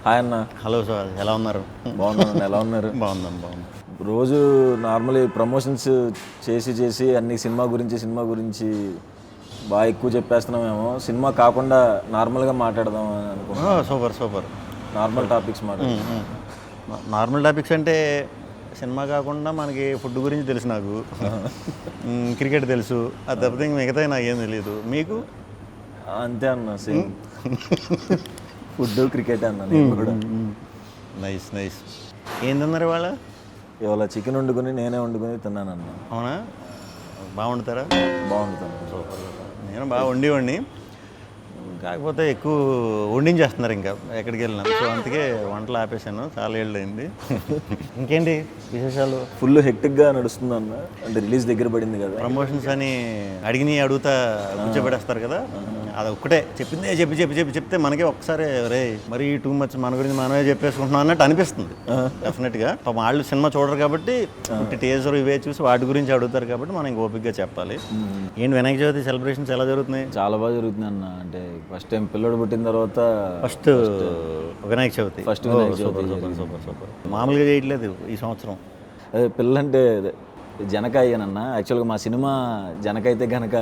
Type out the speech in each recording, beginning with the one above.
Hi అన్న. Hello sir, ఎలా ఉన్నారు? బాగున్నాను. ఎలా ఉన్నారు? బాగుంది. రోజు నార్మల్లీ ప్రమోషన్స్ చేసి అన్ని సినిమా గురించి బాగా ఎక్కువ చెప్పేస్తున్నామేమో. సినిమా కాకుండా నార్మల్గా మాట్లాడదాం అని అనుకుంటున్నాను. సూపర్. నార్మల్ టాపిక్స్ మాట్లాడదాం. నార్మల్ టాపిక్స్ అంటే సినిమా కాకుండా మనకి ఫుడ్ గురించి తెలుసు, నాకు క్రికెట్ తెలుసు, అది తప్పితే ఇంక మిగతా నాకేం తెలియదు. మీకు? అంతే అన్న, సేమ్. ఫుడ్ క్రికెట్ అన్న నేను కూడా. నైస్. ఏం తిన్నారు ఇవాళ? ఇవాళ చికెన్ నేనే వండుకొని తిన్నానన్న. అవునా? బాగా వండుతారా? బాగుంటుంది. సూపర్. నేను బాగా వండి కాకపోతే ఎక్కువ వండించేస్తున్నారు ఇంకా ఎక్కడికి వెళ్ళినా. సో అందుకే వంటలు ఆపేశాను, చాలా ఏళ్ళు అయింది. ఇంకేంటి విశేషాలు? ఫుల్ హెక్టిక్గా నడుస్తుంది అన్న. అంటే రిలీజ్ దగ్గర పడింది కదా, ప్రమోషన్స్ అని అడుగుతా కూర్చోబెడేస్తారు కదా, అది ఒక్కటే చెప్పి చెప్తే మనకి ఒక్కసారి రే మరీ టూ మచ్, మన గురించి మనమే చెప్పేసుకుంటున్నాం అన్నట్టు అనిపిస్తుంది. డెఫినెట్గా పాపం వాళ్ళు సినిమా చూడరు కాబట్టి టేజర్ ఇవే చూసి వాటి గురించి అడుగుతారు కాబట్టి మనం ఇంక ఓపికగా చెప్పాలి. ఏంటి వినాయక చవితి సెలబ్రేషన్స్ ఎలా జరుగుతున్నాయి? చాలా బాగా జరుగుతుంది అన్న. అంటే ఫస్ట్ టైం పిల్లడు పుట్టిన తర్వాత ఫస్ట్ వినాయక చవితి. సూపర్. మామూలుగా చేయట్లేదు ఈ సంవత్సరం. అదే పిల్లంటే జనక అయ్యానన్న. యాక్చువల్గా మా సినిమా జనక అయితే కనుక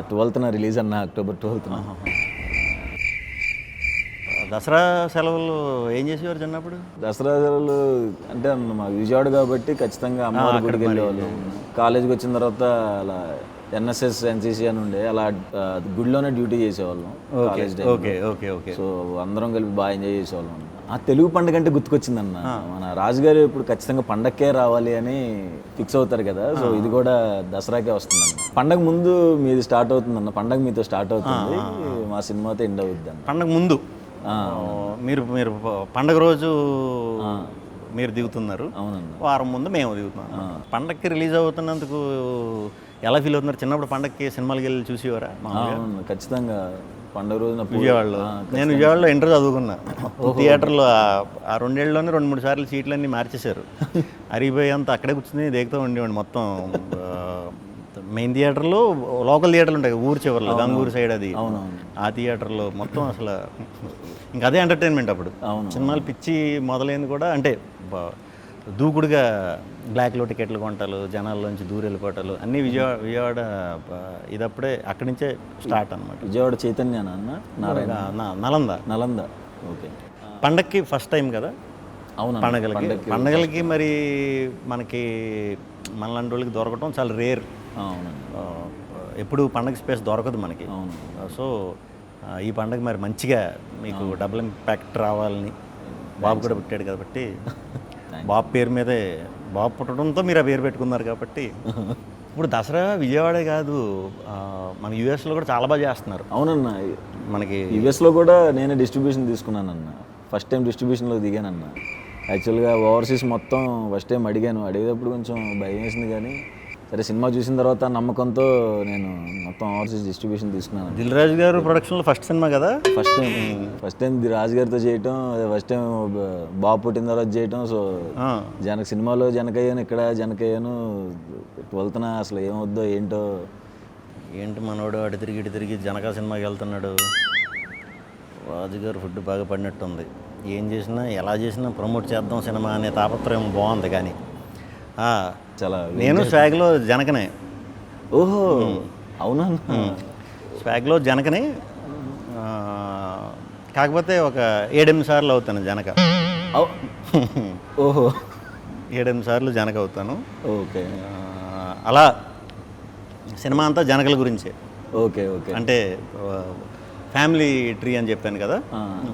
12th రిలీజ్ అన్న, October 12th. దసరా సెలవులు ఏం చేసేవారు చిన్నప్పుడు? దసరా సెలవులు అంటే అన్న మా విజయవాడ కాబట్టి ఖచ్చితంగా అమ్మవారి గుడికి వెళ్ళేవాళ్ళు. కాలేజీకి వచ్చిన తర్వాత అలా NSS NCC అని ఉండే, అలా గుడిలోనే డ్యూటీ చేసేవాళ్ళం కాలేజ్ టైం. ఓకే. సో అందరం కలిపి బాగా ఎంజాయ్ చేసేవాళ్ళం. ఆ తెలుగు పండుగ అంటే గుర్తుకొచ్చిందన్న. మన రాజుగారు ఇప్పుడు ఖచ్చితంగా పండగకే రావాలి అని ఫిక్స్ అవుతారు కదా. సో ఇది కూడా దసరాకే వస్తుందన్న. పండగ ముందు మీది స్టార్ట్ అవుతుందన్న. పండగ మీతో స్టార్ట్ అవుతుంది, మా సినిమాతో ఎండ్ అవుద్ది అన్న. పండగ ముందు మీరు పండగ రోజు మీరు దిగుతున్నారు. అవునన్న. వారం ముందు మేము దిగుతున్నాం. పండగకి రిలీజ్ అవుతున్నందుకు ఎలా ఫీల్ అవుతున్నారు? చిన్నప్పుడు పండగకి సినిమాలకి వెళ్ళి చూసేవారా? ఖచ్చితంగా పండుగ రోజున విజయవాడలో. నేను విజయవాడలో ఇంటర్ చదువుకున్నా. థియేటర్లో ఆ 2 ఏళ్ళలోనే 2-3 సార్లు సీట్లన్నీ మార్చేశారు. అరిగిపోయి అంతా అక్కడే కూర్చుని దేగుతూ ఉండేవాడిని. మొత్తం మెయిన్ థియేటర్లో, లోకల్ థియేటర్లు ఉంటాయి ఊరు చివరిలో, గంగూరు సైడ్, అది ఆ థియేటర్లో మొత్తం అసలు ఇంకా అదే ఎంటర్టైన్మెంట్ అప్పుడు. సినిమాలు పిచ్చి మొదలైంది కూడా అంటే దూకుడుగా బ్లాక్లో టికెట్లు కొంటాలు, జనాల్లోంచి దూరం వెళ్ళిపోవటాలు అన్నీ విజయవాడ ఇదప్పుడే అక్కడి నుంచే స్టార్ట్ అనమాట. విజయవాడ చైతన్య అన్న, నలంద. ఓకే. పండగకి ఫస్ట్ టైం కదా. అవును. పండగలకి మరి మనకి మనలాంటి వాళ్ళకి దొరకటం చాలా రేర్. ఎప్పుడు పండగ స్పేస్ దొరకదు మనకి. సో ఈ పండగ మరి మంచిగా మీకు డబుల్ ఇంపాక్ట్ రావాలని బాబు కూడా పుట్టాడు కాబట్టి, బాబు పేరు మీదే, బాబు పుట్టడంతో మీరు ఆ పేరు పెట్టుకున్నారు కాబట్టి. ఇప్పుడు దసరా విజయవాడే కాదు, మన యూఎస్లో కూడా చాలా బాగా చేస్తున్నారు. అవునన్న. మనకి యూఎస్లో కూడా నేనే డిస్ట్రిబ్యూషన్ తీసుకున్నానన్న. ఫస్ట్ టైం డిస్ట్రిబ్యూషన్లో దిగానన్న. యాక్చువల్గా ఓవర్సీస్ మొత్తం ఫస్ట్ టైం అడిగేటప్పుడు కొంచెం భయం వేసింది, కానీ సరే సినిమా చూసిన తర్వాత నమ్మకంతో నేను మొత్తం ఓవర్సీస్ డిస్ట్రిబ్యూషన్ తీసుకున్నాను. దిల్ రాజు గారు ప్రొడక్షన్లో ఫస్ట్ సినిమా కదా. ఫస్ట్ టైం రాజు గారితో చేయటం, ఫస్ట్ టైం బాబు పుట్టిన తర్వాత చేయటం. సో సినిమాలో జనకయ్యాను, ఇక్కడ జనకయ్యాను. 12th అసలు ఏమవుద్దో ఏంటి మనోడు అటు తిరిగి జనక సినిమాకి వెళ్తున్నాడు. రాజుగారు ఫుడ్ బాగా పడినట్టుంది. ఏం చేసినా ఎలా చేసినా ప్రమోట్ చేద్దాం సినిమా అనే తాపత్రయం బాగుంది. కానీ చాలా నేను స్వాగ్లో జనకనే. ఓహో, అవునా? స్వాగ్లో జనకనే, కాకపోతే ఒక 7-8 సార్లు అవుతాను జనక. ఓహో, 7-8 సార్లు జనక అవుతాను. ఓకే. అలా సినిమా అంతా జనకల గురించే. ఓకే. అంటే ఫ్యామిలీ ట్రీ అని చెప్పాను కదా,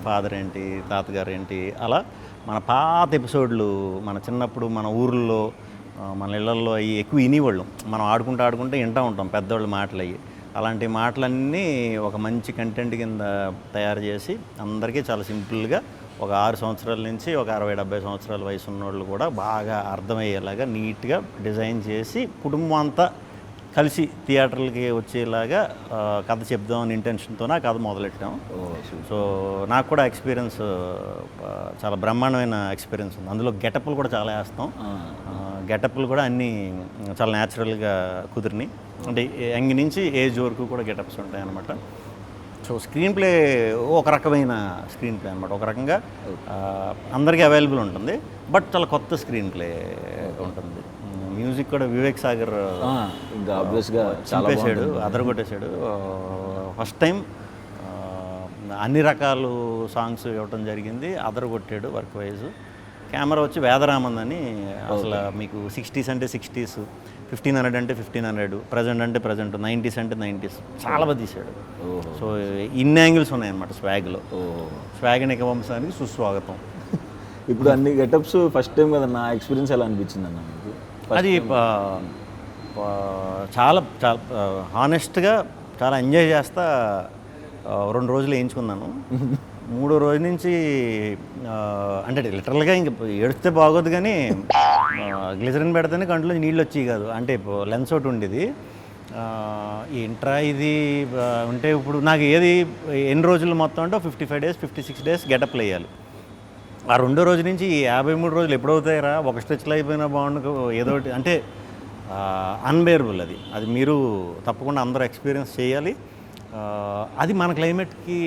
ఫాదర్ ఏంటి, తాతగారు ఏంటి, అలా మన పాత ఎపిసోడ్లు, మన చిన్నప్పుడు మన ఊర్లో, మన ఇళ్లల్లో అవి ఎక్కువ వినేవాళ్ళం. మనం ఆడుకుంటూ వింటూ ఉంటాం పెద్దవాళ్ళ మాటలు. అవి అలాంటి మాటలన్నీ ఒక మంచి కంటెంట్ కింద తయారు చేసి అందరికీ చాలా సింపుల్గా ఒక 6 సంవత్సరాల నుంచి ఒక 60-70 సంవత్సరాల వయసు ఉన్నోళ్ళు కూడా బాగా అర్థమయ్యేలాగా నీట్గా డిజైన్ చేసి కుటుంబం అంతా కలిసి థియేటర్లకి వచ్చేలాగా కథ చెప్దామని ఇంటెన్షన్తో ఆ కథ మొదలెట్టాం. సో నాకు కూడా ఎక్స్పీరియన్స్, చాలా బ్రహ్మాండమైన ఎక్స్పీరియన్స్ ఉంది. అందులో గెటప్లు కూడా చాలా వేస్తాం. గెటప్లు కూడా అన్నీ చాలా న్యాచురల్గా కుదిరినాయి. అంటే యంగ్ నుంచి ఏజ్ వరకు కూడా గెటప్స్ ఉంటాయి అన్నమాట. సో స్క్రీన్ ప్లే ఒక రకమైన స్క్రీన్ ప్లే అనమాట, ఒక రకంగా అందరికీ అవైలబుల్ ఉంటుంది, బట్ చాలా కొత్త స్క్రీన్ ప్లే ఉంటుంది. మ్యూజిక్ కూడా వివేక్ సాగర్ ఇంకా ఆబ్వియస్గా చంపేశాడు, అదరగొట్టేశాడు. ఫస్ట్ టైం అన్ని రకాలు సాంగ్స్ ఇవ్వటం జరిగింది, అదరగొట్టాడు వర్క్ వైజ్. కెమెరా వచ్చి వేదరామన్ అని, అసలు మీకు 60s అంటే 60s, 1500 అంటే 1500, ప్రజెంట్ అంటే ప్రజెంట్, 90s అంటే 90s చాలా బాగా తీశాడు. సో ఇన్ని యాంగిల్స్ ఉన్నాయన్నమాట స్వాగ్లో. స్వాగ్ వంశానికి సుస్వాగతం. ఇప్పుడు అన్ని గెటప్స్ ఫస్ట్ టైం కదా, నా ఎక్స్పీరియన్స్ ఎలా అనిపించింది అన్న మీకు? అది చాలా చాలా హానెస్ట్గా చాలా ఎంజాయ్ చేస్తా 2 రోజులు వేయించుకున్నాను. 3వ రోజు నుంచి అంటే లిటరల్గా ఇంక ఏడిస్తే బాగోదు, కానీ గ్లిజరిన్ పెడితేనే కంట్లో నీళ్ళు వచ్చేవి కాదు. అంటే లెన్స్ ఒకటి ఉండేది, ఏంట్రా ఇది ఉంటే ఇప్పుడు నాకు ఏది ఎన్ని రోజులు మొత్తం అంటే 55 days 56 days గెటప్లు వేయాలి. ఆ 2వ రోజు నుంచి 53 రోజులు ఎప్పుడవుతాయిరా, ఒక స్ట్రెచ్లో అయిపోయినా బాగుండు ఏదో ఒకటి, అంటే అన్బేరబుల్. అది మీరు తప్పకుండా అందరూ ఎక్స్పీరియన్స్ చేయాలి. అది మన క్లైమేట్కి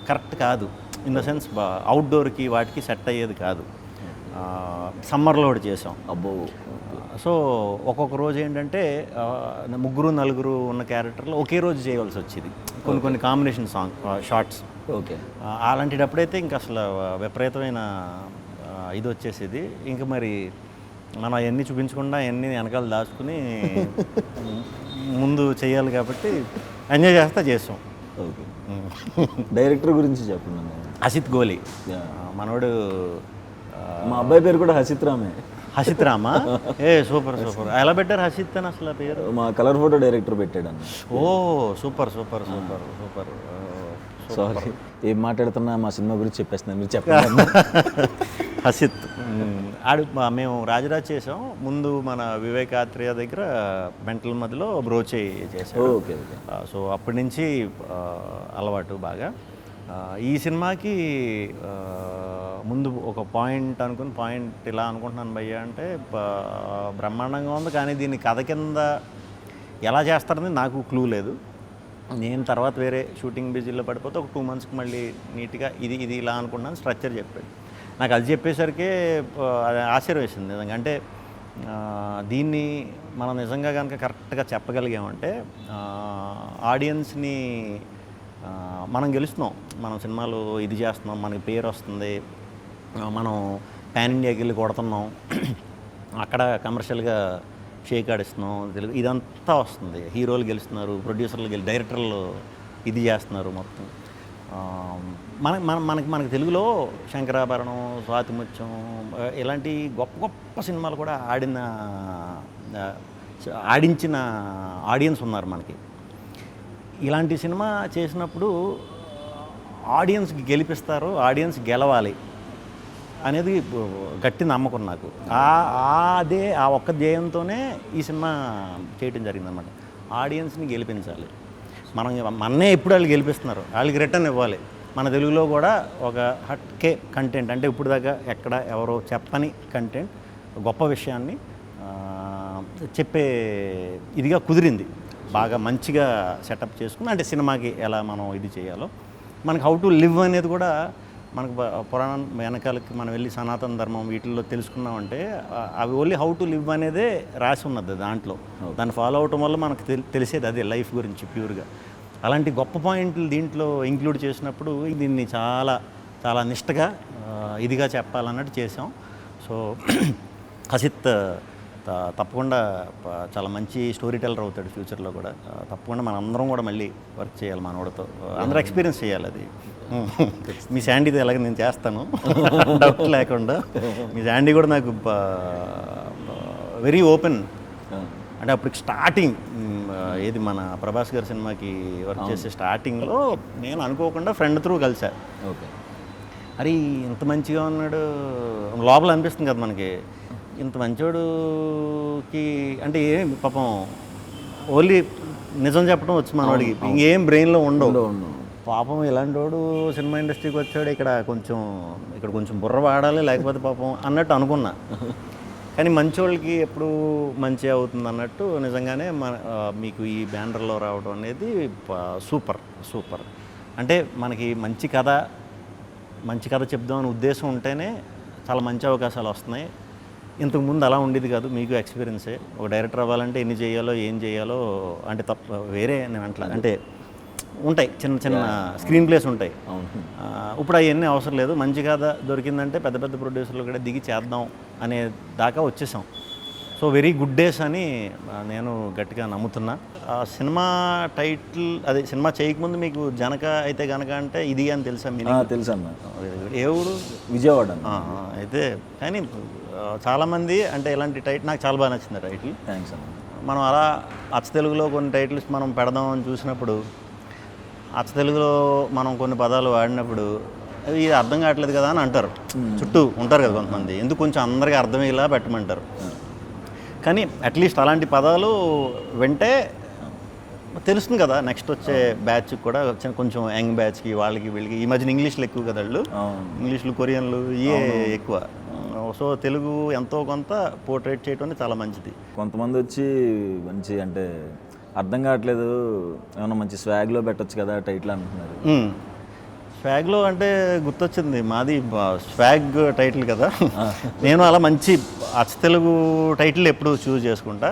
కరెక్ట్ కాదు, ఇన్ ద సెన్స్ అవుట్డోర్కి వాటికి సెట్ అయ్యేది కాదు. సమ్మర్లో ఒకటి చేసాం. అబ్బో. సో ఒక్కొక్క రోజు ఏంటంటే 3-4 ఉన్న క్యారెక్టర్లు ఒకే రోజు చేయవలసి వచ్చేది, కొన్ని కాంబినేషన్ షార్ట్స్. ఓకే. అలాంటిటప్పుడైతే ఇంకా అసలు విపరీతమైన ఇది వచ్చేసేది. ఇంకా మరి మనం అవన్నీ చూపించకుండా అవన్నీ వెనకాల దాచుకుని ముందు చేయాలి కాబట్టి ఎంజాయ్ చేసాం. ఓకే. డైరెక్టర్ గురించి చెప్పండి. హసిత్ గోలి మనోడు. మా అబ్బాయి పేరు కూడా హసిత్ రామే. హసిత్ రామా? సూపర్. ఎలా పెట్టారు హసిత్ అని అసలు పేరు? మా కలర్ ఫోటో డైరెక్టర్ పెట్టాడు అన్న. ఓ సూపర్. సారీ, ఏం మాట్లాడుతున్నా మా సినిమా గురించి చెప్పేస్తున్నాను, మీరు చెప్పండి. హసిత్ మేము రాజరాజ్ చేసాం ముందు, మన వివేకాత్రేయ దగ్గర మెంటల్ మధ్యలో బ్రోచే చేసాం. ఓకే. సో అప్పటి నుంచి అలవాటు బాగా. ఈ సినిమాకి ముందు ఒక పాయింట్ ఇలా అనుకుంటున్నాను భయ్య అంటే, బ్రహ్మాండంగా ఉంది, కానీ దీన్ని కథ కింద ఎలా చేస్తారని నాకు క్లూ లేదు. నేను తర్వాత వేరే షూటింగ్ బిజీలో పడిపోతే ఒక 2 monthsకి మళ్ళీ నీట్గా ఇది ఇలా అనుకుంటున్నాను, స్ట్రక్చర్ చెప్పాడు. నాకు అది చెప్పేసరికి అది ఆశ్చర్యం వేసింది నిజంగా. అంటే దీన్ని మనం నిజంగా కనుక కరెక్ట్గా చెప్పగలిగామంటే ఆడియన్స్ని మనం గెలుస్తున్నాం. మనం సినిమాలు ఇది చేస్తున్నాం, మనకి పేరు వస్తుంది, మనం పాన్ ఇండియాకి వెళ్ళి కొడుతున్నాం, అక్కడ కమర్షియల్గా షేక్ ఆడిస్తున్నాం, తెలుగు ఇదంతా వస్తుంది. హీరోలు గెలుస్తున్నారు, ప్రొడ్యూసర్లు డైరెక్టర్లు ఇది చేస్తున్నారు మొత్తం. మనకి తెలుగులో శంకరాభరణం, స్వాతిముత్యం ఇలాంటి గొప్ప సినిమాలు కూడా ఆడించిన ఆడియన్స్ ఉన్నారు మనకి. ఇలాంటి సినిమా చేసినప్పుడు ఆడియన్స్కి గెలిపిస్తారు, ఆడియన్స్ గెలవాలి అనేది గట్టి నమ్మకం నాకు. అదే ఆ ఒక్క ధ్యేయంతోనే ఈ సినిమా చేయటం జరిగిందనమాట. ఆడియన్స్ని గెలిపించాలి. మన్నే ఎప్పుడు వాళ్ళు గెలిపిస్తున్నారు, వాళ్ళకి రిటర్న్ ఇవ్వాలి. మన తెలుగులో కూడా ఒక హట్కే కంటెంట్, అంటే ఇప్పుడు దాకా ఎక్కడ ఎవరో చెప్పని కంటెంట్, గొప్ప విషయాన్ని చెప్పే ఇదిగా కుదిరింది. బాగా మంచిగా సెటప్ చేసుకుని, అంటే సినిమాకి ఎలా మనం ఇది చేయాలో, మనకి హౌ టు లివ్ అనేది కూడా మనకు పురాణం వెనకాలకి మనం వెళ్ళి సనాతన ధర్మం వీటిల్లో తెలుసుకున్నామంటే అవి ఓన్లీ హౌ టు లివ్ అనేదే రాసి ఉన్నది దాంట్లో. దాన్ని ఫాలో అవటం వల్ల మనకు తెలిసేది అదే లైఫ్ గురించి ప్యూర్గా. అలాంటి గొప్ప పాయింట్లు దీంట్లో ఇంక్లూడ్ చేసినప్పుడు దీన్ని చాలా చాలా నిష్టగా ఇదిగా చెప్పాలన్నట్టు చేసాం. సో హసిత్ తప్పకుండా చాలా మంచి స్టోరీ టెల్లర్ అవుతాడు ఫ్యూచర్లో కూడా. తప్పకుండా మన అందరం కూడా మళ్ళీ వర్క్ చేయాలి మనోడితో, అందరూ ఎక్స్పీరియన్స్ చేయాలి అది. మీ శాండీతో ఎలాగ నేను చేస్తాను డౌట్ లేకుండా. మీ శాండీ కూడా నాకు వెరీ ఓపెన్. అంటే అప్పటికి స్టార్టింగ్ ఏది మన ప్రభాస్ గారి సినిమాకి వర్క్ చేసే స్టార్టింగ్లో నేను అనుకోకుండా ఫ్రెండ్ త్రూ కలిసా. ఓకే, అరే ఇంత మంచిగా ఉన్నాడు లోపల అనిపిస్తుంది కదా మనకి, ఇంత మంచోడుకి అంటే ఏం పాపం ఓన్లీ నిజం చెప్పడం వచ్చు మనవాడికి, ఇంకేం బ్రెయిన్లో ఉండవు. పాపం ఇలాంటి వాడు సినిమా ఇండస్ట్రీకి వచ్చాడు, ఇక్కడ కొంచెం బుర్ర వాడాలి లేకపోతే పాపం అన్నట్టు అనుకున్నా. కానీ మంచోళ్ళకి ఎప్పుడు మంచి అవుతుంది అన్నట్టు నిజంగానే మీకు ఈ బ్యానర్లో రావడం అనేది సూపర్. అంటే మనకి మంచి కథ చెప్దామనే ఉద్దేశం ఉంటేనే చాలా మంచి అవకాశాలు వస్తున్నాయి. ఇంతకుముందు అలా ఉండేది కాదు. మీకు ఎక్స్పీరియన్సే. ఒక డైరెక్టర్ అవ్వాలంటే ఎన్ని చేయాలో ఏం చేయాలో అంటే వేరే నేను అంటలా అంటే ఉంటాయి, చిన్న చిన్న స్క్రీన్ ప్లేస్ ఉంటాయి. ఇప్పుడు అవన్నీ అవసరం లేదు. మంచి కథ దొరికిందంటే పెద్ద పెద్ద ప్రొడ్యూసర్లు కూడా దిగి చేద్దాం అనే దాకా వచ్చేసాం. సో వెరీ గుడ్ డేస్ అని నేను గట్టిగా నమ్ముతున్నా. సినిమా టైటిల్ అదే సినిమా చేయకముందు మీకు జనక అయితే గనక అంటే ఇది అని తెలుసా? తెలుసు అన్న. ఏ ఊరు? విజయవాడ. అయితే కానీ చాలామంది అంటే ఇలాంటి టైటిల్ నాకు చాలా బాగా నచ్చింది టైటిల్. థ్యాంక్స్ అన్న. మనం అలా అచ్చ తెలుగులో కొన్ని టైటిల్స్ మనం పెడదాం అని చూసినప్పుడు అచ్చ తెలుగులో మనం కొన్ని పదాలు వాడినప్పుడు ఇది అర్థం కావట్లేదు కదా అని అంటారు. చుట్టూ ఉంటారు కదా కొంతమంది, ఎందుకు కొంచెం అందరికీ అర్థమయ్యేలా పెట్టమంటారు. కానీ అట్లీస్ట్ అలాంటి పదాలు వింటే తెలుస్తుంది కదా నెక్స్ట్ వచ్చే బ్యాచ్కి కూడా, కొంచెం యంగ్ బ్యాచ్కి వాళ్ళకి వీళ్ళకి. ఈ మధ్యన ఇంగ్లీష్లు ఎక్కువ కదా వాళ్ళు, ఇంగ్లీష్లు కొరియన్లు ఇవే ఎక్కువ. సో తెలుగు ఎంతో కొంత పోర్ట్రేట్ చేయడం చాలా మంచిది. కొంతమంది వచ్చి మంచి అంటే అర్థం కావట్లేదు, ఏమన్నా మంచి స్వాగ్లో పెట్టచ్చు కదా టైటిల్ అంటున్నారు. స్వాగ్లో అంటే గుర్తొచ్చింది, మాది స్వాగ్ టైటిల్ కదా. నేను అలా మంచి అచ్చ తెలుగు టైటిల్ ఎప్పుడు చూస్ చేసుకుంటా.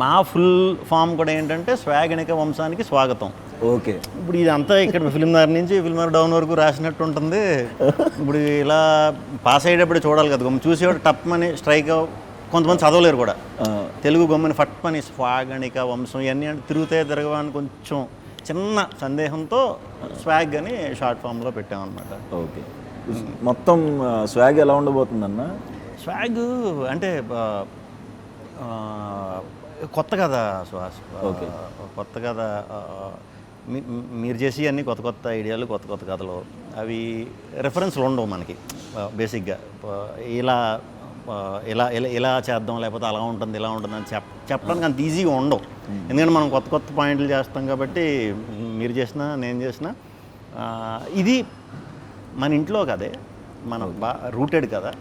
మా ఫుల్ ఫామ్ కూడా ఏంటంటే స్వాగనిక వంశానికి స్వాగతం. ఓకే. ఇప్పుడు ఇదంతా ఇక్కడ ఫిల్మ్నగర్ నుంచి ఫిల్మ్నగర్ డౌన్ వరకు రాసినట్టు ఉంటుంది. ఇప్పుడు ఇలా పాస్ అయ్యేటప్పుడు చూడాలి కదా, చూసేవాడు టప్ అని స్ట్రైక్. కొంతమంది చదవలేరు కూడా తెలుగు గమ్మని ఫట్ అని స్వాగనిక వంశం ఇవన్నీ అంటే తిరగవని కొంచెం చిన్న సందేహంతో స్వాగ్ అని షార్ట్ ఫామ్లో పెట్టామన్నమాట. ఓకే. మొత్తం స్వాగ్ ఎలా ఉండబోతుందన్న? స్వాగ్ అంటే కొత్త కదా సుహాస్. ఓకే. కొత్త కథ మీరు చేసి అన్ని కొత్త కొత్త ఐడియాలు, కొత్త కొత్త కథలు, అవి రెఫరెన్స్లు ఉండవు మనకి బేసిక్గా. ఇలా ఇలా ఇలా ఇలా చేద్దాం లేకపోతే అలా ఉంటుంది ఇలా ఉంటుంది అని చెప్పడానికి అంత ఈజీగా ఉండవు. ఎందుకంటే మనం కొత్త కొత్త పాయింట్లు చేస్తాం కాబట్టి, మీరు చేసినా నేను చేసినా ఇది మన ఇంట్లో కదే, మన రూటెడ్ కదా.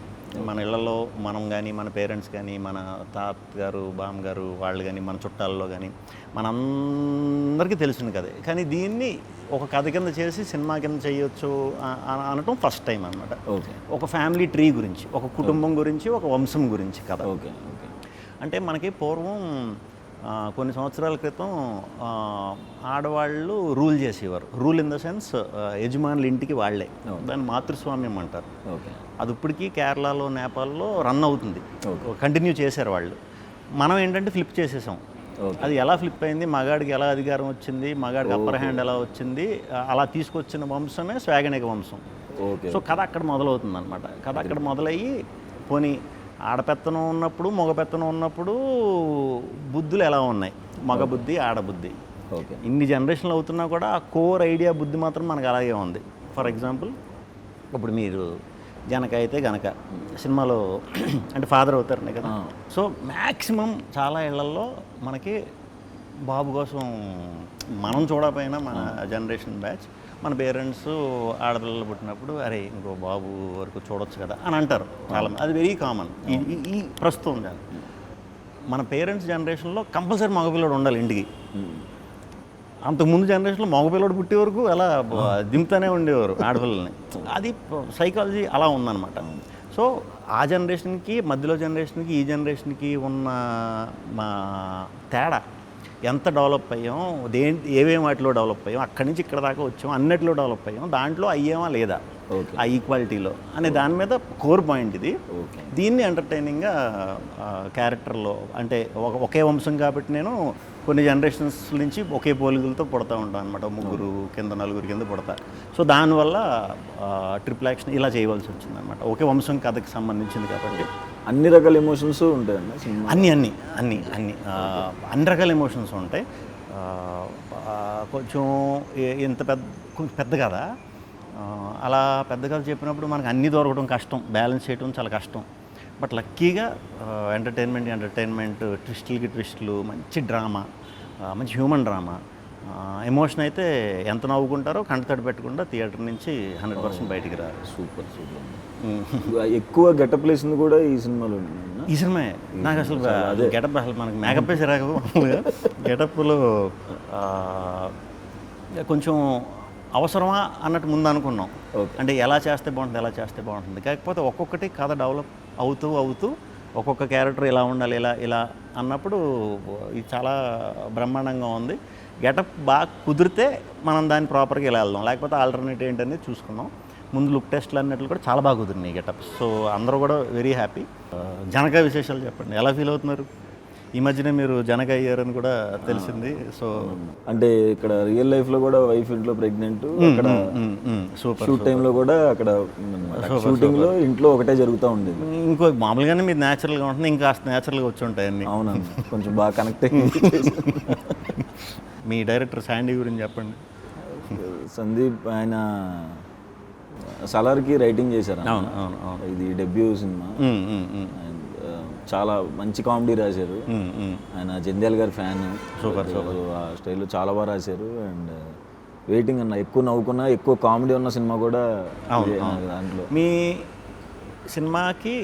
మన ఇళ్లలో మనం కానీ, మన పేరెంట్స్ కానీ, మన తాతగారు బామ్మగారు వాళ్ళు కానీ, మన చుట్టాల్లో కానీ మనందరికీ తెలిసిన కదే. కానీ దీన్ని ఒక కథ కింద చేసి సినిమా కింద చేయొచ్చు అనటం ఫస్ట్ టైం అనమాట. ఓకే. ఒక ఫ్యామిలీ ట్రీ గురించి, ఒక కుటుంబం గురించి, ఒక వంశం గురించి కథ. ఓకే. ఓకే. అంటే మనకి పూర్వం కొన్ని సంవత్సరాల క్రితం ఆడవాళ్ళు రూల్ చేసేవారు. రూల్ ఇన్ ద సెన్స్ యజమానుల ఇంటికి వాళ్ళే, దాన్ని మాతృస్వామ్యం అంటారు. ఓకే. అది ఇప్పటికీ కేరళలో, నేపాల్లో రన్ అవుతుంది, కంటిన్యూ చేశారు వాళ్ళు. మనం ఏంటంటే ఫ్లిప్ చేసేసాం. అది ఎలా ఫ్లిప్ అయింది, మగాడికి ఎలా అధికారం వచ్చింది, మగాడికి అప్పర్ హ్యాండ్ ఎలా వచ్చింది, అలా తీసుకొచ్చిన వంశమే స్వాగనిక వంశం. సో కథ అక్కడ మొదలవుతుంది అనమాట. కథ అక్కడ మొదలయ్యి పోనీ ఆడపెత్తనం ఉన్నప్పుడు మగపెత్తనం ఉన్నప్పుడు బుద్ధులు ఎలా ఉన్నాయి, మగ బుద్ధి ఆడబుద్ధి. ఇన్ని జనరేషన్లు అవుతున్నా కూడా ఆ కోర్ ఐడియా బుద్ధి మాత్రం మనకు అలాగే ఉంది. ఫర్ ఎగ్జాంపుల్ ఇప్పుడు మీరు జనక అయితే గనక సినిమాలో అంటే ఫాదర్ అవుతారనే కదా. సో మ్యాక్సిమం చాలా ఇళ్లలో మనకి బాబు కోసం మనం చూడకపోయినా మన జనరేషన్ బ్యాచ్, మన పేరెంట్స్ ఆడపిల్లలు పుట్టినప్పుడు అరే ఇంకో బాబు వరకు చూడొచ్చు కదా అని అంటారు చాలా. అది వెరీ కామన్ ఈ ప్రస్తుతం. మన పేరెంట్స్ జనరేషన్లో కంపల్సరీ మగపిల్లడు ఉండాలి ఇంటికి. అంతకుముందు జనరేషన్లో మగపిల్లడు పుట్టే వరకు అలా దింపుతూనే ఉండేవారు ఆడపిల్లల్ని. అది సైకాలజీ అలా ఉందన్నమాట. సో ఆ జనరేషన్కి, మధ్యలో జనరేషన్కి, ఈ జనరేషన్కి ఉన్న మా తేడా, ఎంత డెవలప్ అయ్యాం, ఏమేమి వాటిలో డెవలప్ అయ్యాం, అక్కడి నుంచి ఇక్కడ దాకా వచ్చాం, అన్నిటిలో డెవలప్ అయ్యాం, దాంట్లో అయ్యామా లేదా ఆ ఈక్వాలిటీలో అనే దాని మీద కోర్ పాయింట్ ఇది. దీన్ని ఎంటర్టైనింగ్గా క్యారెక్టర్లో అంటే ఒకే వంశం కాబట్టి నేను కొన్ని జనరేషన్స్ నుంచి ఒకే పోలికలతో పుడతా ఉంటాను అనమాట. ముగ్గురు కింద నలుగురు కింద పుడతా. సో దానివల్ల ట్రిపుల్ యాక్షన్ ఇలా చేయవలసి వచ్చింది అనమాట. ఒకే వంశం కథకి సంబంధించింది కాబట్టి అన్ని రకాల ఎమోషన్స్ ఉంటాయండి. అన్ని రకాల ఎమోషన్స్ ఉంటాయి. కొంచెం కొంచెం పెద్ద కదా, అలా పెద్ద కథ చెప్పినప్పుడు మనకు అన్నీ దొరకడం కష్టం, బ్యాలెన్స్ చేయడం చాలా కష్టం. బట్ లక్కీగా ఎంటర్టైన్మెంట్ ట్విస్టులు, మంచి డ్రామా, మంచి హ్యూమన్ డ్రామా, ఎమోషన్ అయితే ఎంత నవ్వుకుంటారో కంటతడి పెట్టకుండా థియేటర్ నుంచి 100% బయటికి రారు. సూపర్. ఎక్కువ గెటప్ వేసింది కూడా ఈ సినిమాలో. ఈ సినిమా నాకు అసలు గెటప్ అసలు మనకి మేకప్ వేసి రాక గెటప్లో కొంచెం అవసరమా అన్నట్టు ముందు అనుకున్నాం. Okay. అంటే ఎలా చేస్తే బాగుంటుంది కాకపోతే ఒక్కొక్కటి కథ డెవలప్ అవుతూ ఒక్కొక్క క్యారెక్టర్ ఇలా ఉండాలి ఇలా అన్నప్పుడు ఇది చాలా బ్రహ్మాండంగా ఉంది. గెటప్ బాగా కుదిరితే మనం దాన్ని ప్రాపర్గా ఇలా వెళ్దాం, లేకపోతే ఆల్టర్నేటివ్ ఏంటనేది చూసుకున్నాం. ముందు లుక్ టెస్ట్లు అన్నట్లు కూడా చాలా బాగా కుదిరినాయి గెటప్. సో అందరూ కూడా వెరీ హ్యాపీ. జనక విశేషాలు చెప్పండి, ఎలా ఫీల్ అవుతున్నారు? ఈ మధ్యనే మీరు జనక అయ్యారని కూడా తెలిసింది. సో అంటే ఇక్కడ రియల్ లైఫ్లో కూడా వైఫ్ ఇంట్లో ప్రెగ్నెంట్, అక్కడ సూపర్. షూట్ టైంలో కూడా అక్కడ షూటింగ్లో ఇంట్లో ఒకటే జరుగుతూ ఉండేది. ఇంకో మామూలుగానే మీరు న్యాచురల్గా ఉంటుంది, ఇంకా న్యాచురల్గా వచ్చి ఉంటాయి అన్నీ. అవునండి, కొంచెం బాగా కనెక్ట్ అయ్యి. మీ డైరెక్టర్ శాండీ గురించి చెప్పండి. సందీప్ ఆయన సలార్కి రైటింగ్ చేశారు. అవును. ఇది డెబ్యూ సినిమా. చాలా మంచి కామెడీ రాశారు. ఆయన జంధ్యాల గారి ఫ్యాన్. సూపర్. ఆ స్టైల్లో చాలా బాగా రాశారు. అండ్ వెయిటింగ్ అన్న, ఎక్కువ నవ్వుకున్నా, ఎక్కువ కామెడీ ఉన్న సినిమా కూడా దాంట్లో. మీ సినిమాకి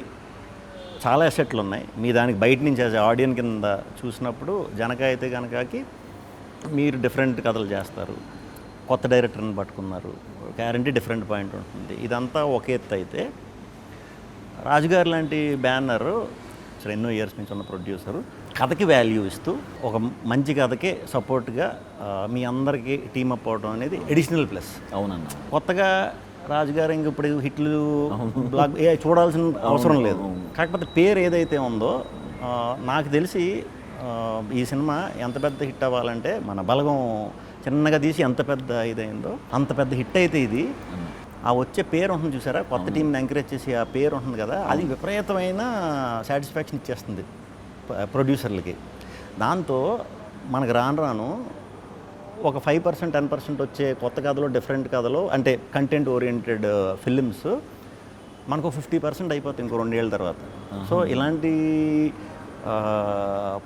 చాలా ఎసెట్లు ఉన్నాయి. మీ దానికి బయట నుంచి యాజ్ ఆడియన్స్ కింద చూసినప్పుడు జనక అయితే కనుకకి మీరు డిఫరెంట్ కథలు చేస్తారు, కొత్త డైరెక్టర్ని పట్టుకున్నారు, గ్యారంటీ డిఫరెంట్ పాయింట్ ఉంటుంది. ఇదంతా ఒక ఎత్తు అయితే రాజుగారు లాంటి బ్యానర్ అసలు ఎన్నో ఇయర్స్ నుంచి ఉన్న ప్రొడ్యూసరు కథకి వాల్యూ ఇస్తూ ఒక మంచి కథకే సపోర్ట్గా మీ అందరికీ టీమప్ అవడం అనేది ఎడిషనల్ ప్లస్. అవునన్నా, కొత్తగా రాజుగారు ఇంక ఇప్పుడు హిట్లు బ్లాక్ చూడాల్సిన అవసరం లేదు. కాకపోతే పేరు ఏదైతే ఉందో నాకు తెలిసి ఈ సినిమా ఎంత పెద్ద హిట్ అవ్వాలంటే మన బలగం చిన్నగా తీసి ఎంత పెద్ద ఇదైందో అంత పెద్ద హిట్ అయితే ఇది. ఆ వచ్చే పేరు ఉంటుంది చూసారా, కొత్త టీంని ఎంకరేజ్ చేసి ఆ పేరు ఉంటుంది కదా, అది విపరీతమైన సాటిస్ఫాక్షన్ ఇచ్చేస్తుంది ప్రొడ్యూసర్లకి. దాంతో మనకు రాను ఒక 5% 10% వచ్చే కొత్త కథలో, డిఫరెంట్ కథలో, అంటే కంటెంట్ ఓరియంటెడ్ ఫిలిమ్స్ మనకు 50% అయిపోతుంది ఇంకో 2 ఏళ్ళ తర్వాత. సో ఇలాంటి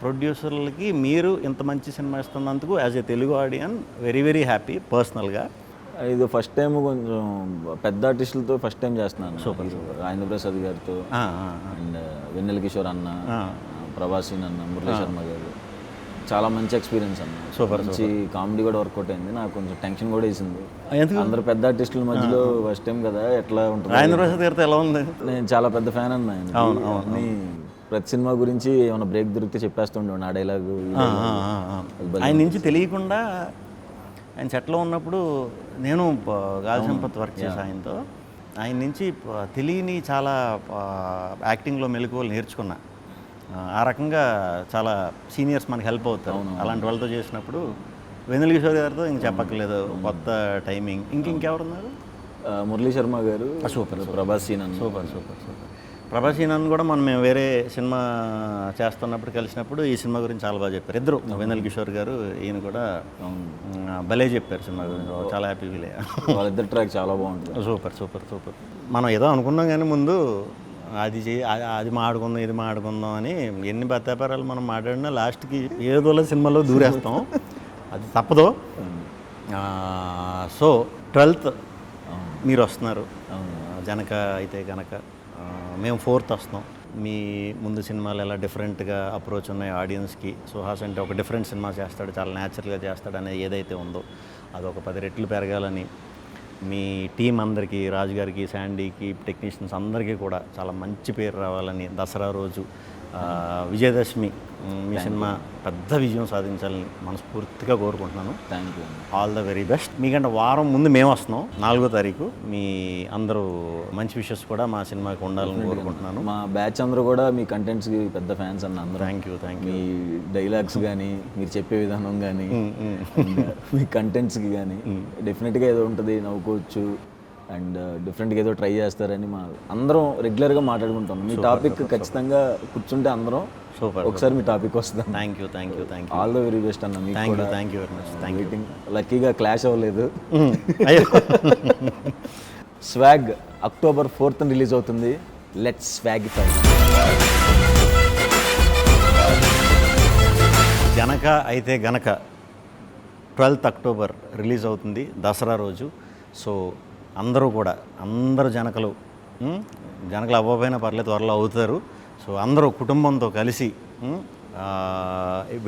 ప్రొడ్యూసర్లకి మీరు ఇంత మంచి సినిమా ఇస్తున్నందుకు as a Telugu audience very very happy పర్సనల్గా. ఇది ఫస్ట్ టైం కొంచెం పెద్ద ఆర్టిస్టులతో ఫస్ట్ టైం చేస్తున్నాను. సూపర్. రాజేంద్ర ప్రసాద్ గారితో అండ్ వెన్నెల కిషోర్ అన్న, ప్రభాసీన్ అన్న, మురళీ శర్మ గారు, చాలా మంచి ఎక్స్పీరియన్స్ అన్న. సూపర్. మంచి కామెడీ కూడా వర్కౌట్ అయింది. నాకు కొంచెం టెన్షన్ కూడా వేసింది, అందరు పెద్ద ఆర్టిస్టుల మధ్యలో ఫస్ట్ టైం కదా, ఎట్లా ఉంటుంది. రాజేంద్ర ప్రసాద్ గారితో ఎలా ఉంది? నేను చాలా పెద్ద ఫ్యాన్ అన్న ఆయన. ప్రతి సినిమా గురించి ఏమైనా బ్రేక్ దొరికితే చెప్పేస్తుండే ఆ డైలాగు. ఆయన నుంచి తెలియకుండా ఆయన సెట్లో ఉన్నప్పుడు నేను గాలి సంపత్ వర్క్ చేసి ఆయనతో, ఆయన నుంచి తెలియని చాలా యాక్టింగ్లో మెలకువలు నేర్చుకున్నా. ఆ రకంగా చాలా సీనియర్స్ మనకి హెల్ప్ అవుతారు. అలాంటి వాళ్ళతో చేసినప్పుడు వెన్నెల కిషోర్ గారితో ఇంక చెప్పక్కర్లేదు, కొత్త టైమింగ్. ఇంకెవరున్నారు? మురళీ శర్మ గారు. సూపర్. ప్రభాసీన్ అన్న. సూపర్. ప్రభాసీన్ అన్న కూడా మనం మేము వేరే సినిమా చేస్తున్నప్పుడు కలిసినప్పుడు ఈ సినిమా గురించి చాలా బాగా చెప్పారు. ఇద్దరు, వెన్నెల కిషోర్ గారు, ఈయన కూడా భలే చెప్పారు సినిమా గురించి. చాలా హ్యాపీ ఫీల్ అయ్యా. వాళ్ళిద్దరు ట్రాక్ చాలా బాగుంటుంది. సూపర్. మనం ఏదో అనుకున్నాం కానీ ముందు అది మాడుకుందాం, ఇది మాడుకుందాం అని ఎన్ని బత్తాపారాలు మనం మాట్లాడినా లాస్ట్కి ఏదోలా సినిమాలో దూరేస్తాం. అది తప్పదు. సో 12th మీరు వస్తున్నారు జనక అయితే కనుక, మేము 4th వస్తున్నాం. మీ ముందు సినిమాలు ఎలా డిఫరెంట్గా అప్రోచ్ ఉన్నాయి ఆడియన్స్కి, సుహాస్ అంటే ఒక డిఫరెంట్ సినిమా చేస్తాడు, చాలా న్యాచురల్గా చేస్తాడు అనేది ఏదైతే ఉందో అది ఒక 10 రెట్లు పెరగాలని మీ టీం అందరికీ, రాజుగారికి, శాండీకి, టెక్నీషియన్స్ అందరికీ కూడా చాలా మంచి పేరు రావాలని, దసరా రోజు విజయదశమి మీ సినిమా పెద్ద విజయం సాధించాలని మనస్ఫూర్తిగా కోరుకుంటున్నాను. Thank you. All the very best. మీకంటే వారం ముందు మేము వస్తున్నాం, 4వ తారీఖు. మీ అందరూ మంచి విషెస్ కూడా మా సినిమాకి ఉండాలని కోరుకుంటున్నాను. మా బ్యాచ్ అందరూ కూడా మీ కంటెంట్స్కి పెద్ద ఫ్యాన్స్ అన్న అందరూ. Thank you. మీ డైలాగ్స్ కానీ, మీరు చెప్పే విధానం కానీ, మీ కంటెంట్స్కి కానీ డెఫినెట్గా ఏదో ఉంటుంది, నవ్వుకోవచ్చు అండ్ డిఫరెంట్గా ఏదో ట్రై చేస్తారని మా అందరం రెగ్యులర్గా మాట్లాడుకుంటాం. మీ టాపిక్ ఖచ్చితంగా కూర్చుంటే అందరం సూపర్ ఒకసారి మీ టాపిక్ వస్తుంది. Thank you. All the very best అన్న. మీకు కూడా thank you very much. Waiting. లక్కీగా క్లాష్ అవ్వలేదు. స్వాగ్ October 4th రిలీజ్ అవుతుంది. లెట్స్ స్వాగిఫై. జనక అయితే గనక 12th October రిలీజ్ అవుతుంది, దసరా రోజు. సో అందరూ కూడా, అందరు జనకలు అవ్వకపోయినా పర్లేదు, త్వరలో అవుతారు. సో అందరూ కుటుంబంతో కలిసి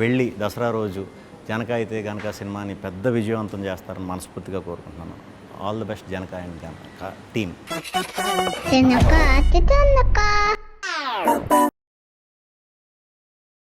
వెళ్ళి దసరా రోజు జనక అయితే గనక సినిమాని పెద్ద విజయవంతం చేస్తారని మనస్ఫూర్తిగా కోరుకుంటున్నాను. All the best Janaka and team. Janaka